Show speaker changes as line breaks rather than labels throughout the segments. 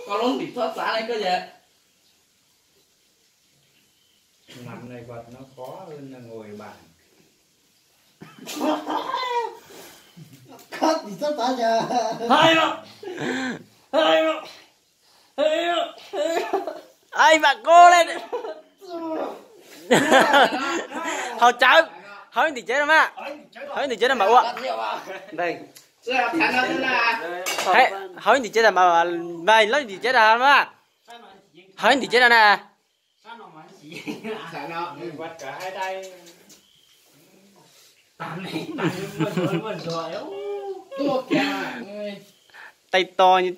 Con luôn bị thoát xả này cơ vậy.
Nằm này vật nó khó hơn là ngồi bàn.
Khát thì sắp tả giờ.
Hai mà. Hai mà.
Ai bà cô lên. Thôi cháu. Hỏi thì chết rồi má. Hỏi thì chết rồi mà uống. Đây. Hỏi thì chết rồi mà mày nói thì chết rồi má. Hỏi thì chết rồi nè.
Vật cả hai tay.
Tay to như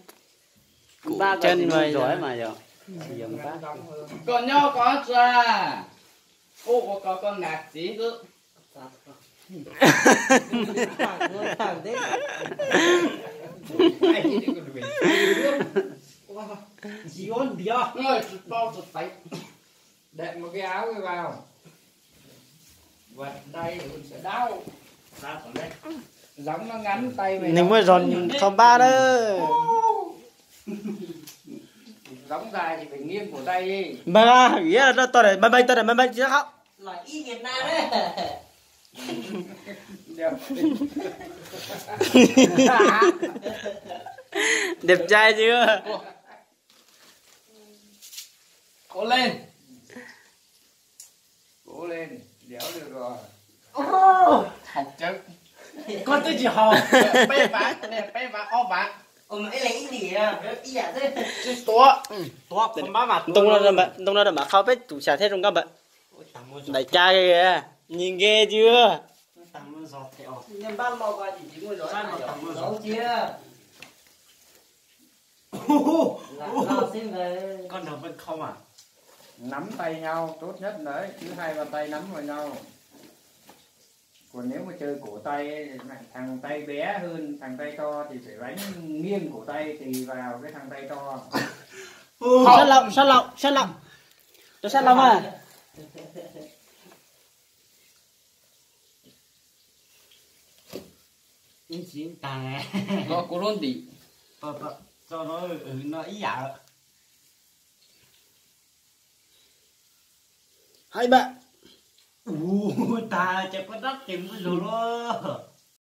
Ba
chân mày
giỏi mà giờ.
Con nhó có ra. Ô có con nạc gì cứ.
Thằng thế. Gì ôn đi à?
Ơi, bao chụp tay.
Đệm một cái áo cái vào. Vật đây mình sẽ đau. Sao còn đây? Giống nó ngắn tay mày.
Mình mới giòn thòng ba đó.
Giống dài thì phải nghiêng cổ tay đi.
Mà nghĩa là tôi để bay chứ không.
Là y Việt Nam đấy.
Đẹp trai chưa?
Cố lên.
Cố lên, đéo được rồi.
Học chứ.
Con tôi chỉ học.
Bê vã, bê vã, ô vã.
Ấy là ý gì à? Ý à thế.
Chứ tốt.
Tốt, không bá mặt.
Tung ra mà không biết chủ xả thế trong các bạn. Đại trai kìa. Nhìn ghê chưa?
Tầm nó giọt theo. Nhưng bác lo qua chỉ mua giỏi mà giỏi chưa? Con được bên không à?
Nắm tay nhau tốt nhất đấy, cứ hai bàn tay nắm vào nhau. Còn nếu mà chơi cổ tay, thằng tay bé hơn thằng tay to thì phải đánh nghiêng cổ tay tùy vào cái thằng tay to.
Sát lọng. Tôi sát lọng à.
Những chuyện tàng à.
Nó cố luôn đi.
Cho nó ý dạ.
Hai bạn.
Ta chắc có đắt tiền mới rồi đó.